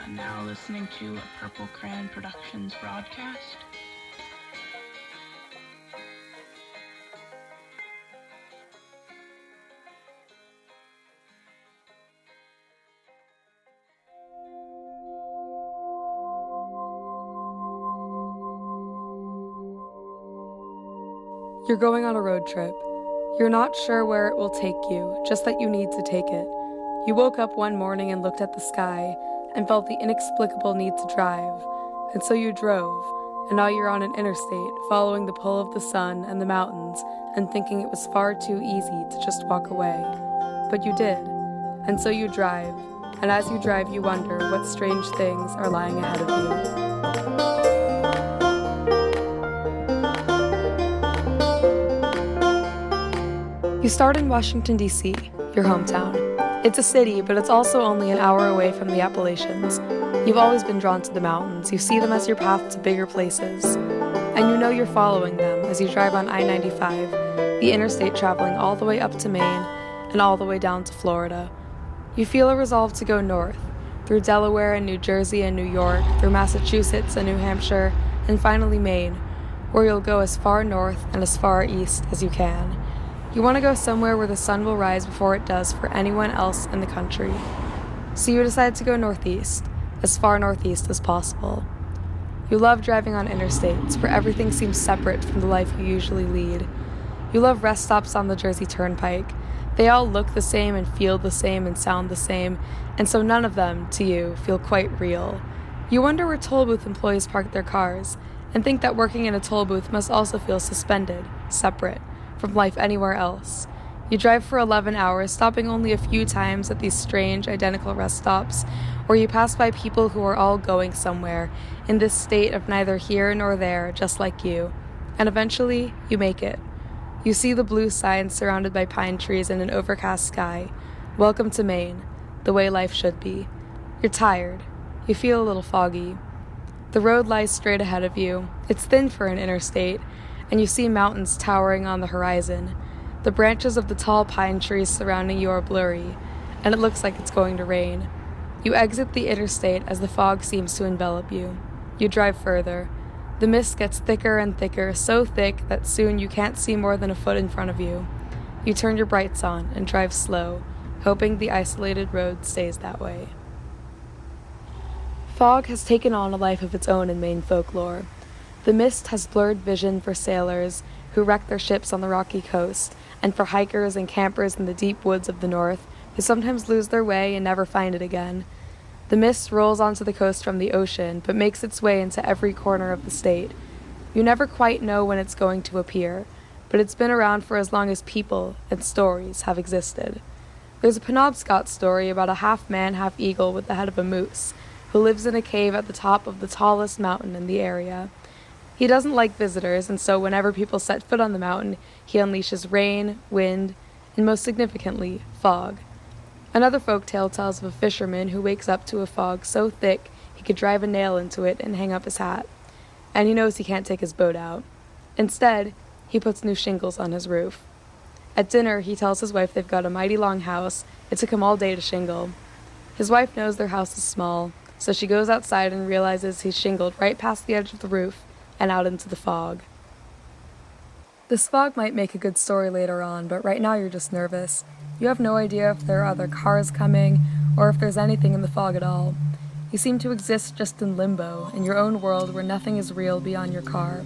and now listening to a Purple Crayon Productions broadcast. You're going on a road trip. You're not sure where it will take you, just that you need to take it. You woke up one morning and looked at the sky and felt the inexplicable need to drive. And so you drove, and now you're on an interstate, following the pull of the sun and the mountains and thinking it was far too easy to just walk away. But you did. And so you drive, and as you drive you wonder what strange things are lying ahead of you. You start in Washington, D.C., your hometown. It's a city, but it's also only an hour away from the Appalachians. You've always been drawn to the mountains. You see them as your path to bigger places. And you know you're following them as you drive on I-95, the interstate traveling all the way up to Maine and all the way down to Florida. You feel a resolve to go north, through Delaware and New Jersey and New York, through Massachusetts and New Hampshire, and finally Maine, where you'll go as far north and as far east as you can. You want to go somewhere where the sun will rise before it does for anyone else in the country. So you decide to go northeast, as far northeast as possible. You love driving on interstates, where everything seems separate from the life you usually lead. You love rest stops on the Jersey Turnpike. They all look the same and feel the same and sound the same, and so none of them, to you, feel quite real. You wonder where toll booth employees park their cars, and think that working in a toll booth must also feel suspended, separate from life anywhere else. You drive for 11 hours, stopping only a few times at these strange, identical rest stops, where you pass by people who are all going somewhere, in this state of neither here nor there, just like you. And eventually, you make it. You see the blue signs surrounded by pine trees and an overcast sky. Welcome to Maine, the way life should be. You're tired. You feel a little foggy. The road lies straight ahead of you. It's thin for an interstate, and you see mountains towering on the horizon. The branches of the tall pine trees surrounding you are blurry, and it looks like it's going to rain. You exit the interstate as the fog seems to envelop you. You drive further. The mist gets thicker and thicker, so thick that soon you can't see more than a foot in front of you. You turn your brights on and drive slow, hoping the isolated road stays that way. Fog has taken on a life of its own in Maine folklore. The mist has blurred vision for sailors who wreck their ships on the rocky coast, and for hikers and campers in the deep woods of the north, who sometimes lose their way and never find it again. The mist rolls onto the coast from the ocean, but makes its way into every corner of the state. You never quite know when it's going to appear, but it's been around for as long as people and stories have existed. There's a Penobscot story about a half-man, half-eagle with the head of a moose, who lives in a cave at the top of the tallest mountain in the area. He doesn't like visitors, and so whenever people set foot on the mountain, he unleashes rain, wind, and most significantly, fog. Another folktale tells of a fisherman who wakes up to a fog so thick he could drive a nail into it and hang up his hat. And he knows he can't take his boat out. Instead, he puts new shingles on his roof. At dinner, he tells his wife they've got a mighty long house. It took him all day to shingle. His wife knows their house is small, so she goes outside and realizes he's shingled right past the edge of the roof and out into the fog. This fog might make a good story later on, but right now you're just nervous. You have no idea if there are other cars coming, or if there's anything in the fog at all. You seem to exist just in limbo, in your own world where nothing is real beyond your car.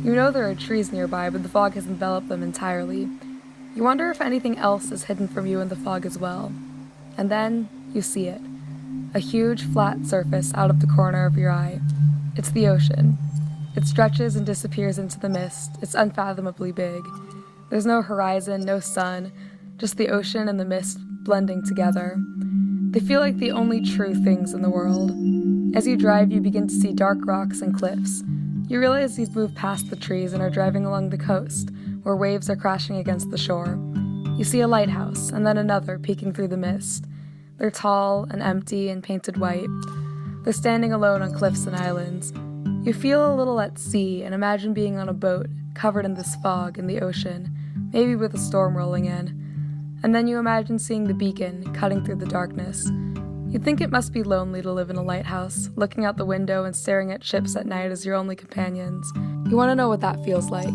You know there are trees nearby, but the fog has enveloped them entirely. You wonder if anything else is hidden from you in the fog as well. And then, you see it. A huge, flat surface out of the corner of your eye. It's the ocean. It stretches and disappears into the mist. It's unfathomably big. There's no horizon, no sun, just the ocean and the mist blending together. They feel like the only true things in the world. As you drive, you begin to see dark rocks and cliffs. You realize you've moved past the trees and are driving along the coast, where waves are crashing against the shore. You see a lighthouse, and then another peeking through the mist. They're tall and empty and painted white. They're standing alone on cliffs and islands. You feel a little at sea and imagine being on a boat, covered in this fog in the ocean, maybe with a storm rolling in. And then you imagine seeing the beacon cutting through the darkness. You'd think it must be lonely to live in a lighthouse, looking out the window and staring at ships at night as your only companions. You want to know what that feels like.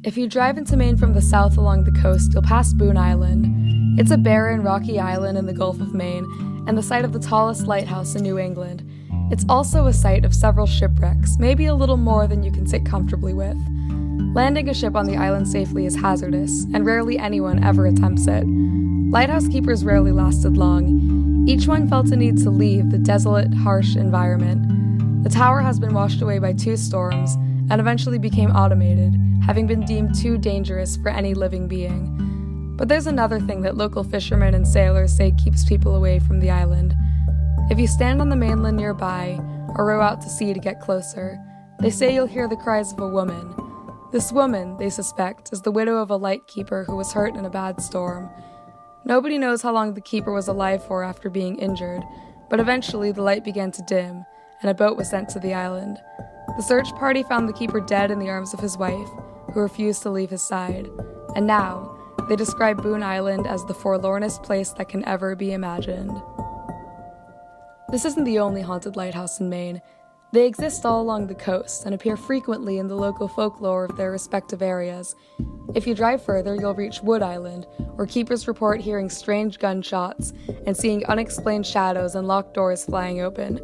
If you drive into Maine from the south along the coast, you'll pass Boone Island. It's a barren, rocky island in the Gulf of Maine, and the site of the tallest lighthouse in New England. It's also a site of several shipwrecks, maybe a little more than you can sit comfortably with. Landing a ship on the island safely is hazardous, and rarely anyone ever attempts it. Lighthouse keepers rarely lasted long. Each one felt a need to leave the desolate, harsh environment. The tower has been washed away by 2 storms, and eventually became automated, having been deemed too dangerous for any living being. But there's another thing that local fishermen and sailors say keeps people away from the island. If you stand on the mainland nearby, or row out to sea to get closer, they say you'll hear the cries of a woman. This woman, they suspect, is the widow of a lightkeeper who was hurt in a bad storm. Nobody knows how long the keeper was alive for after being injured, but eventually the light began to dim, and a boat was sent to the island. The search party found the keeper dead in the arms of his wife, who refused to leave his side. And now, they describe Boone Island as the forlornest place that can ever be imagined. This isn't the only haunted lighthouse in Maine. They exist all along the coast and appear frequently in the local folklore of their respective areas. If you drive further, you'll reach Wood Island, where keepers report hearing strange gunshots and seeing unexplained shadows and locked doors flying open.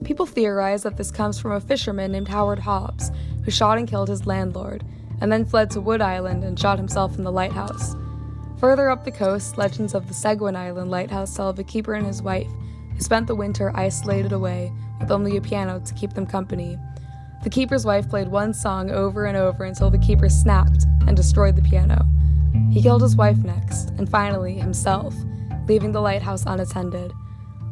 People theorize that this comes from a fisherman named Howard Hobbs, who shot and killed his landlord, and then fled to Wood Island and shot himself in the lighthouse. Further up the coast, legends of the Seguin Island lighthouse tell of a keeper and his wife, who spent the winter isolated away with only a piano to keep them company. The keeper's wife played one song over and over until the keeper snapped and destroyed the piano. He killed his wife next, and finally himself, leaving the lighthouse unattended.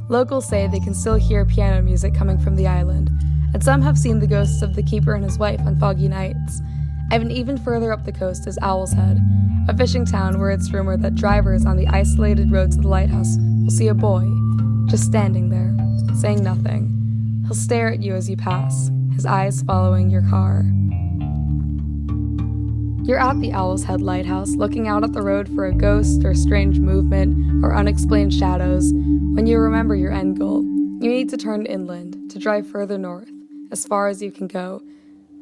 Locals say they can still hear piano music coming from the island, and some have seen the ghosts of the keeper and his wife on foggy nights. And even further up the coast is Owl's Head, a fishing town where it's rumored that drivers on the isolated road to the lighthouse will see a boy, just standing there, saying nothing. He'll stare at you as you pass, his eyes following your car. You're at the Owl's Head Lighthouse, looking out at the road for a ghost or strange movement or unexplained shadows, when you remember your end goal. You need to turn inland, to drive further north, as far as you can go.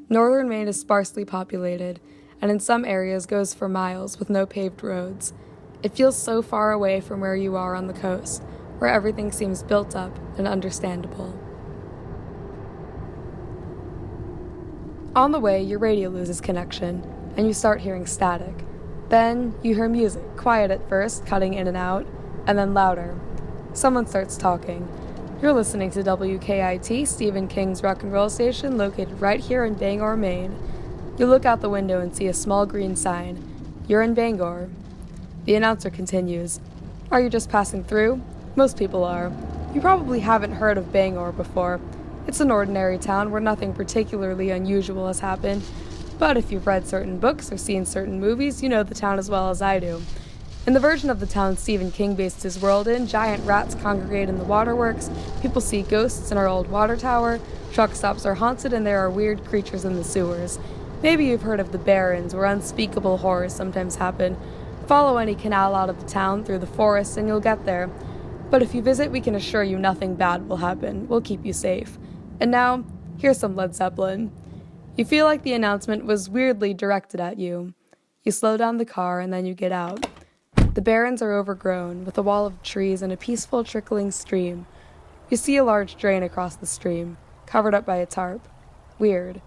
Northern Maine is sparsely populated, and in some areas goes for miles with no paved roads. It feels so far away from where you are on the coast, where everything seems built up and understandable. On the way, your radio loses connection, and you start hearing static. Then you hear music, quiet at first, cutting in and out, and then louder. Someone starts talking. You're listening to WKIT, Stephen King's rock and roll station, located right here in Bangor, Maine. You look out the window and see a small green sign. You're in Bangor. The announcer continues. Are you just passing through? Most people are. You probably haven't heard of Bangor before. It's an ordinary town where nothing particularly unusual has happened, but if you've read certain books or seen certain movies, you know the town as well as I do. In the version of the town Stephen King based his world in, giant rats congregate in the waterworks, people see ghosts in our old water tower, truck stops are haunted, and there are weird creatures in the sewers. Maybe you've heard of the Barrens, where unspeakable horrors sometimes happen. Follow any canal out of the town through the forest and you'll get there. But if you visit, we can assure you nothing bad will happen. We'll keep you safe. And now, here's some Led Zeppelin. You feel like the announcement was weirdly directed at you. You slow down the car and then you get out. The Barrens are overgrown, with a wall of trees and a peaceful trickling stream. You see a large drain across the stream, covered up by a tarp. Weird.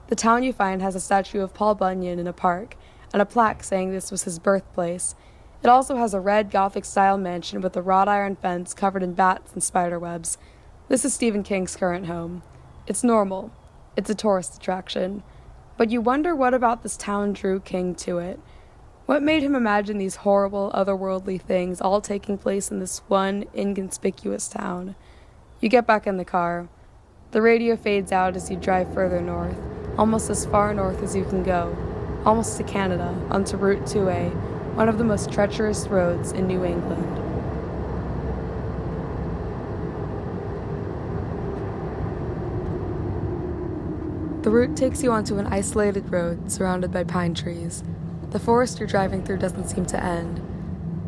The town you find has a statue of Paul Bunyan in a park, and a plaque saying this was his birthplace. It also has a red Gothic-style mansion with a wrought iron fence covered in bats and spider webs. This is Stephen King's current home. It's normal. It's a tourist attraction. But you wonder what about this town drew King to it. What made him imagine these horrible, otherworldly things all taking place in this one inconspicuous town? You get back in the car. The radio fades out as you drive further north, almost as far north as you can go, almost to Canada, onto Route 2A, one of the most treacherous roads in New England. The route takes you onto an isolated road surrounded by pine trees. The forest you're driving through doesn't seem to end.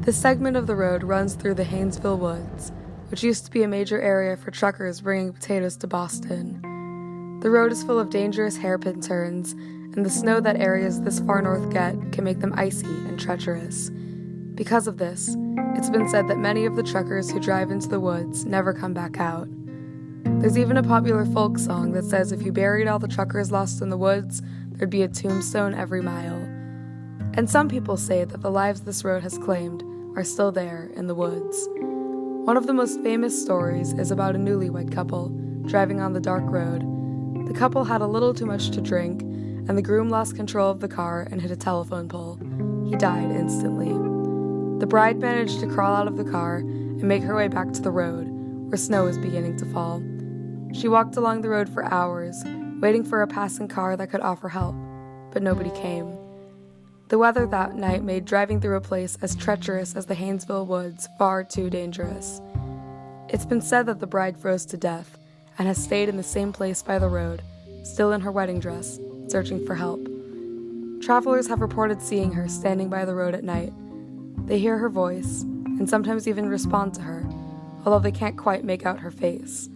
This segment of the road runs through the Haynesville Woods, which used to be a major area for truckers bringing potatoes to Boston. The road is full of dangerous hairpin turns, and the snow that areas this far north get can make them icy and treacherous. Because of this, it's been said that many of the truckers who drive into the woods never come back out. There's even a popular folk song that says if you buried all the truckers lost in the woods, there'd be a tombstone every mile. And some people say that the lives this road has claimed are still there in the woods. One of the most famous stories is about a newlywed couple driving on the dark road. The couple had a little too much to drink, and the groom lost control of the car and hit a telephone pole. He died instantly. The bride managed to crawl out of the car and make her way back to the road, where snow was beginning to fall. She walked along the road for hours, waiting for a passing car that could offer help, but nobody came. The weather that night made driving through a place as treacherous as the Haynesville Woods far too dangerous. It's been said that the bride froze to death and has stayed in the same place by the road, still in her wedding dress, searching for help. Travelers have reported seeing her standing by the road at night. They hear her voice, and sometimes even respond to her, although they can't quite make out her face.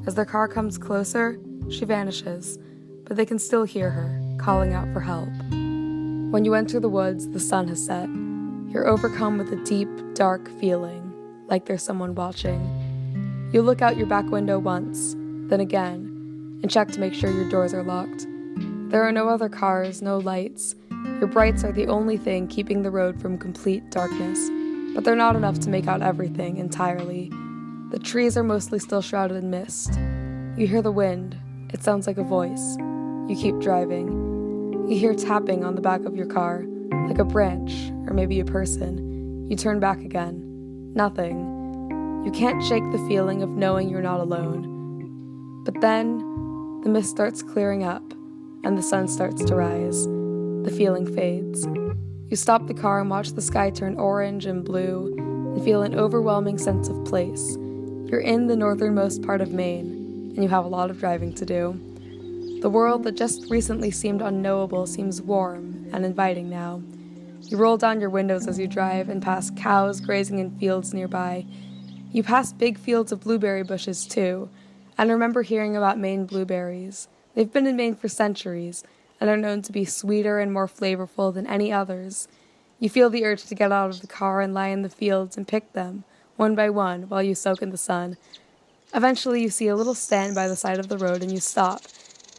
As their car comes closer, she vanishes, but they can still hear her, calling out for help. When you enter the woods, the sun has set. You're overcome with a deep, dark feeling, like there's someone watching. You look out your back window once, then again, and check to make sure your doors are locked. There are no other cars, no lights. Your brights are the only thing keeping the road from complete darkness, but they're not enough to make out everything entirely. The trees are mostly still shrouded in mist. You hear the wind. It sounds like a voice. You keep driving. You hear tapping on the back of your car, like a branch, or maybe a person. You turn back again. Nothing. You can't shake the feeling of knowing you're not alone. But then, the mist starts clearing up, and the sun starts to rise. The feeling fades. You stop the car and watch the sky turn orange and blue, and feel an overwhelming sense of place. You're in the northernmost part of Maine, and you have a lot of driving to do. The world that just recently seemed unknowable seems warm and inviting now. You roll down your windows as you drive and pass cows grazing in fields nearby. You pass big fields of blueberry bushes, too, and remember hearing about Maine blueberries. They've been in Maine for centuries, and are known to be sweeter and more flavorful than any others. You feel the urge to get out of the car and lie in the fields and pick them, one by one, while you soak in the sun. Eventually, you see a little stand by the side of the road and you stop.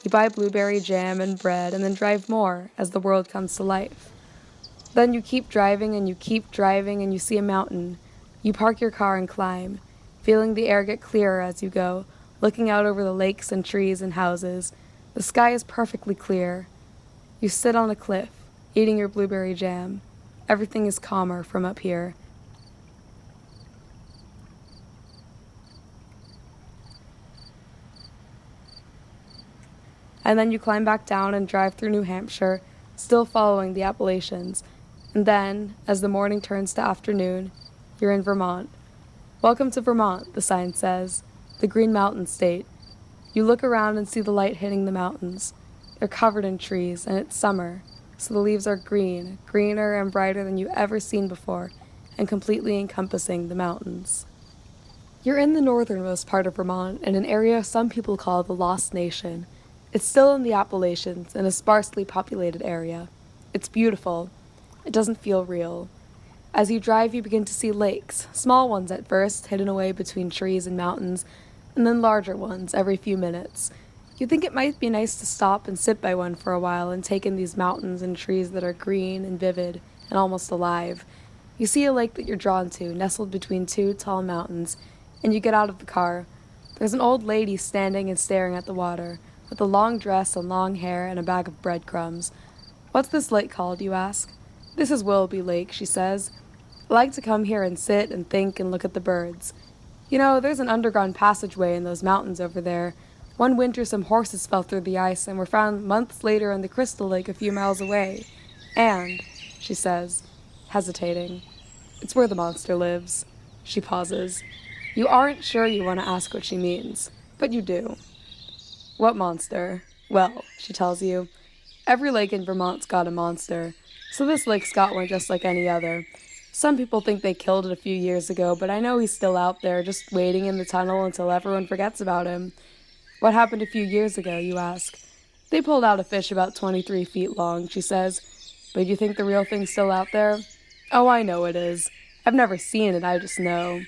You buy blueberry jam and bread and then drive more as the world comes to life. Then you keep driving and you keep driving and you see a mountain. You park your car and climb, feeling the air get clearer as you go, looking out over the lakes and trees and houses. The sky is perfectly clear. You sit on a cliff, eating your blueberry jam. Everything is calmer from up here. And then you climb back down and drive through New Hampshire, still following the Appalachians. And then, as the morning turns to afternoon, you're in Vermont. Welcome to Vermont, the sign says, the Green Mountain State. You look around and see the light hitting the mountains. They're covered in trees, and it's summer, so the leaves are green, greener and brighter than you've ever seen before, and completely encompassing the mountains. You're in the northernmost part of Vermont, in an area some people call the Lost Nation. It's still in the Appalachians, in a sparsely populated area. It's beautiful. It doesn't feel real. As you drive, you begin to see lakes, small ones at first, hidden away between trees and mountains, and then larger ones every few minutes. You think it might be nice to stop and sit by one for a while and take in these mountains and trees that are green and vivid and almost alive. You see a lake that you're drawn to, nestled between two tall mountains, and you get out of the car. There's an old lady standing and staring at the water, with a long dress and long hair and a bag of breadcrumbs. "What's this lake called?" you ask. "This is Willoughby Lake," she says. "I like to come here and sit and think and look at the birds. You know, there's an underground passageway in those mountains over there. One winter some horses fell through the ice and were found months later in the Crystal Lake a few miles away. And," she says, hesitating, "it's where the monster lives." She pauses. You aren't sure you want to ask what she means, but you do. "What monster?" "Well," she tells you, "every lake in Vermont's got a monster. So this lake's got one just like any other. Some people think they killed it a few years ago, but I know he's still out there, just waiting in the tunnel until everyone forgets about him. What happened a few years ago, you ask? They pulled out a fish about 23 feet long, she says. But you think the real thing's still out there? Oh, I know it is. I've never seen it, I just know.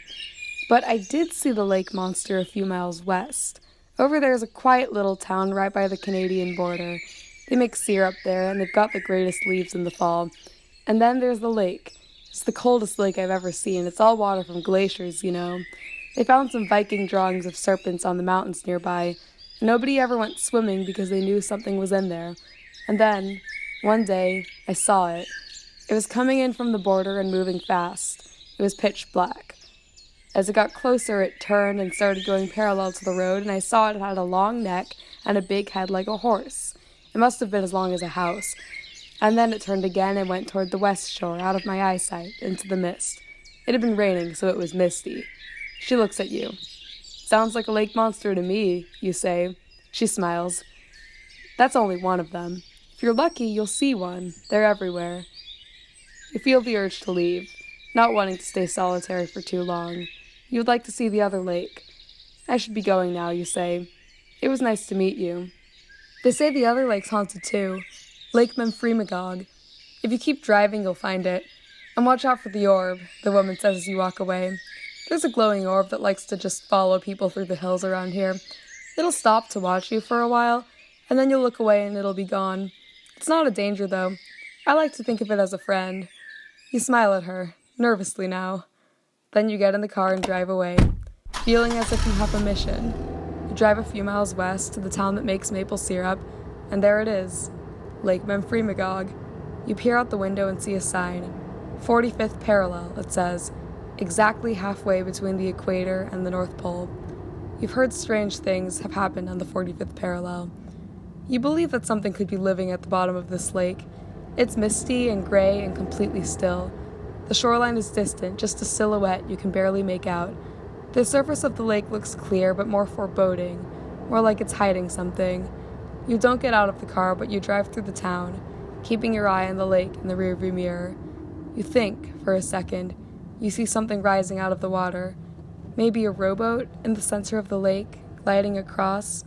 But I did see the lake monster a few miles west. Over there's a quiet little town right by the Canadian border. They make syrup there, and they've got the greatest leaves in the fall. And then there's the lake. It's the coldest lake I've ever seen. It's all water from glaciers, you know. They found some Viking drawings of serpents on the mountains nearby. Nobody ever went swimming because they knew something was in there. And then, one day, I saw it. It was coming in from the border and moving fast. It was pitch black. As it got closer, it turned and started going parallel to the road, and I saw it had a long neck and a big head like a horse. It must have been as long as a house. And then it turned again and went toward the west shore, out of my eyesight, into the mist. It had been raining, so it was misty. She looks at you. Sounds like a lake monster to me, you say. She smiles. That's only one of them. If you're lucky, you'll see one. They're everywhere. You feel the urge to leave, not wanting to stay solitary for too long. You would like to see the other lake. I should be going now, you say. It was nice to meet you. They say the other lake's haunted too. Lake Memphremagog. If you keep driving, you'll find it. And watch out for the orb, the woman says as you walk away. There's a glowing orb that likes to just follow people through the hills around here. It'll stop to watch you for a while, and then you'll look away and it'll be gone. It's not a danger, though. I like to think of it as a friend. You smile at her, nervously now. Then you get in the car and drive away, feeling as if you have a mission. You drive a few miles west to the town that makes maple syrup, and there it is, Lake Memphremagog. You peer out the window and see a sign. 45th parallel, it says, exactly halfway between the equator and the North Pole. You've heard strange things have happened on the 45th parallel. You believe that something could be living at the bottom of this lake. It's misty and gray and completely still. The shoreline is distant, just a silhouette you can barely make out. The surface of the lake looks clear, but more foreboding, more like it's hiding something. You don't get out of the car, but you drive through the town, keeping your eye on the lake in the rearview mirror. You think, for a second. You see something rising out of the water. Maybe a rowboat in the center of the lake, gliding across,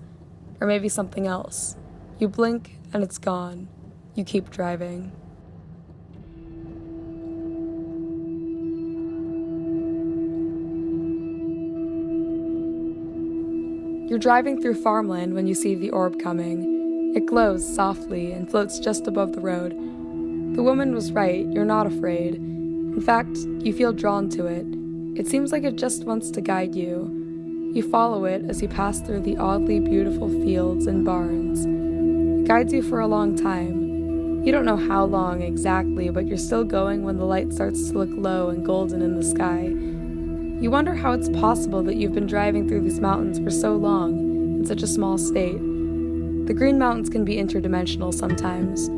or maybe something else. You blink, and it's gone. You keep driving. You're driving through farmland when you see the orb coming. It glows softly and floats just above the road. The woman was right, you're not afraid. In fact, you feel drawn to it. It seems like it just wants to guide you. You follow it as you pass through the oddly beautiful fields and barns. It guides you for a long time. You don't know how long exactly, but you're still going when the light starts to look low and golden in the sky. You wonder how it's possible that you've been driving through these mountains for so long, in such a small state. The Green Mountains can be interdimensional sometimes.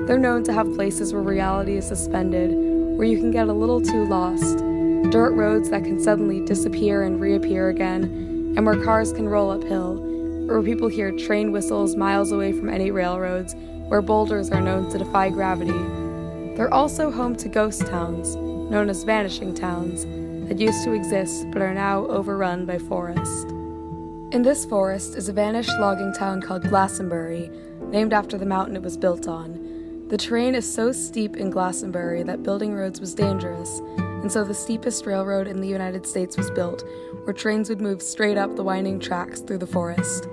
They're known to have places where reality is suspended, where you can get a little too lost, dirt roads that can suddenly disappear and reappear again, and where cars can roll uphill, or where people hear train whistles miles away from any railroads, where boulders are known to defy gravity. They're also home to ghost towns, known as vanishing towns, that used to exist but are now overrun by forest. In this forest is a vanished logging town called Glastonbury, named after the mountain it was built on. The terrain is so steep in Glastonbury that building roads was dangerous, and so the steepest railroad in the United States was built, where trains would move straight up the winding tracks through the forest.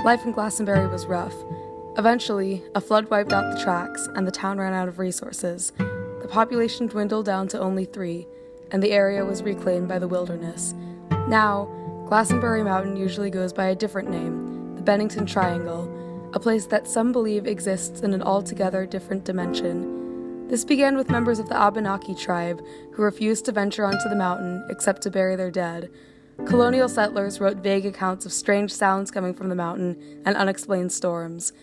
Life in Glastonbury was rough. Eventually, a flood wiped out the tracks, and the town ran out of resources. The population dwindled down to only 3, and the area was reclaimed by the wilderness. Now, Glastonbury Mountain usually goes by a different name, the Bennington Triangle, a place that some believe exists in an altogether different dimension. This began with members of the Abenaki tribe who refused to venture onto the mountain except to bury their dead. Colonial settlers wrote vague accounts of strange sounds coming from the mountain and unexplained storms.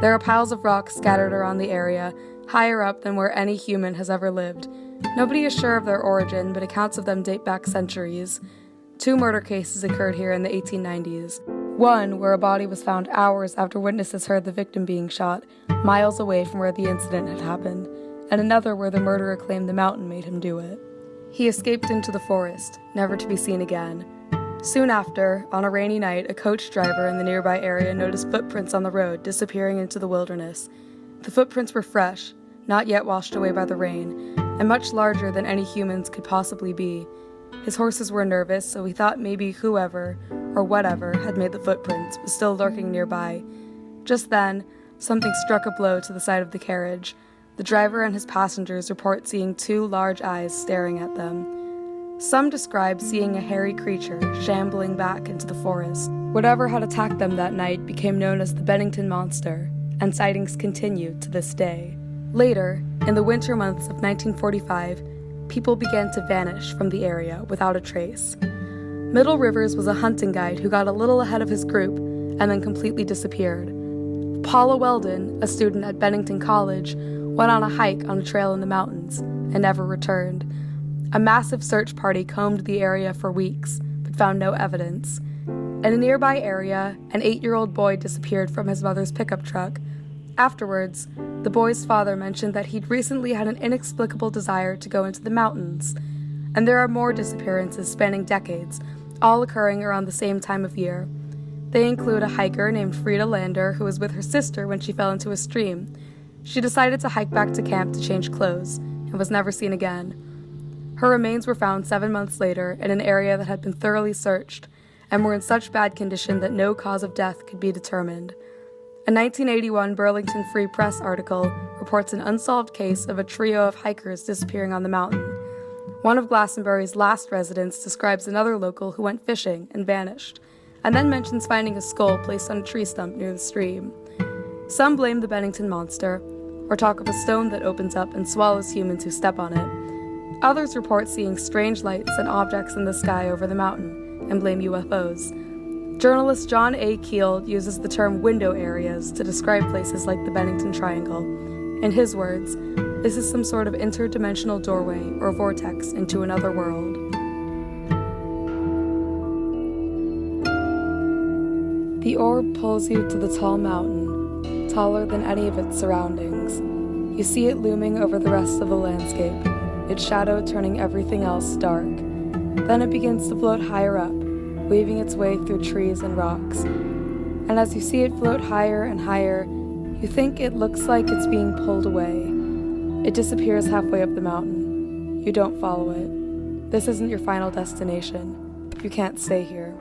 There are piles of rocks scattered around the area, higher up than where any human has ever lived. Nobody is sure of their origin, but accounts of them date back centuries. 2 murder cases occurred here in the 1890s. One where a body was found hours after witnesses heard the victim being shot, miles away from where the incident had happened. and another where the murderer claimed the mountain made him do it. He escaped into the forest, never to be seen again. Soon after, on a rainy night, a coach driver in the nearby area noticed footprints on the road disappearing into the wilderness. The footprints were fresh, not yet washed away by the rain, and much larger than any humans could possibly be. His horses were nervous, so he thought maybe whoever, or whatever, had made the footprints was still lurking nearby. Just then, something struck a blow to the side of the carriage. The driver and his passengers report seeing two large eyes staring at them. Some describe seeing a hairy creature shambling back into the forest. Whatever had attacked them that night became known as the Bennington Monster, and sightings continue to this day. Later, in the winter months of 1945, people began to vanish from the area without a trace. Middle Rivers was a hunting guide who got a little ahead of his group and then completely disappeared. Paula Weldon, a student at Bennington College, went on a hike on a trail in the mountains and never returned. A massive search party combed the area for weeks, but found no evidence. In a nearby area, an 8-year-old boy disappeared from his mother's pickup truck. Afterwards, the boy's father mentioned that he'd recently had an inexplicable desire to go into the mountains. And there are more disappearances spanning decades, all occurring around the same time of year. They include a hiker named Frida Lander who was with her sister when she fell into a stream. She decided to hike back to camp to change clothes and was never seen again. Her remains were found 7 months later in an area that had been thoroughly searched and were in such bad condition that no cause of death could be determined. A 1981 Burlington Free Press article reports an unsolved case of a trio of hikers disappearing on the mountain. One of Glastonbury's last residents describes another local who went fishing and vanished, and then mentions finding a skull placed on a tree stump near the stream. Some blame the Bennington Monster, or talk of a stone that opens up and swallows humans who step on it. Others report seeing strange lights and objects in the sky over the mountain, and blame UFOs. Journalist John A. Keel uses the term window areas to describe places like the Bennington Triangle. In his words, this is some sort of interdimensional doorway or vortex into another world. The orb pulls you to the tall mountain, taller than any of its surroundings. You see it looming over the rest of the landscape, its shadow turning everything else dark. Then it begins to float higher up, weaving its way through trees and rocks. And as you see it float higher and higher, you think it looks like it's being pulled away. It disappears halfway up the mountain. You don't follow it. This isn't your final destination. You can't stay here.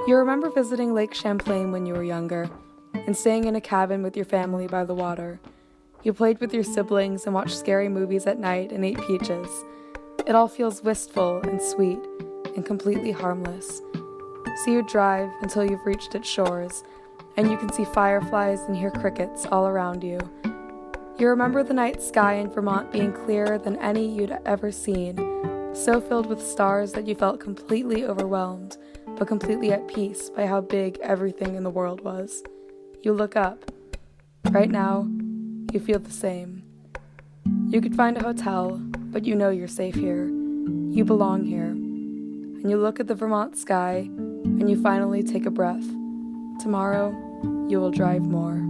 You remember visiting Lake Champlain when you were younger, and staying in a cabin with your family by the water. You played with your siblings and watched scary movies at night and ate peaches. It all feels wistful and sweet, and completely harmless. So you drive until you've reached its shores, and you can see fireflies and hear crickets all around you. You remember the night sky in Vermont being clearer than any you'd ever seen, so filled with stars that you felt completely overwhelmed, but completely at peace by how big everything in the world was. You look up. Right now, you feel the same. You could find a hotel, but you know you're safe here. You belong here. And you look at the Vermont sky, and you finally take a breath. Tomorrow, you will drive more.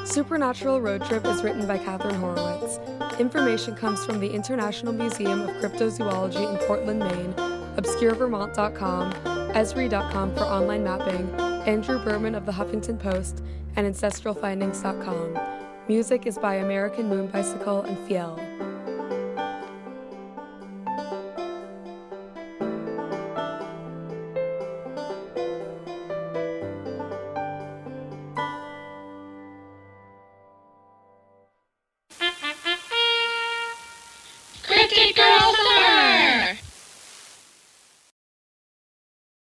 Supernatural Road Trip is written by Catherine Horowitz. Information comes from the International Museum of Cryptozoology in Portland, Maine, ObscureVermont.com, Esri.com for online mapping, Andrew Berman of the Huffington Post, and AncestralFindings.com. Music is by American Moon Bicycle and Fiel.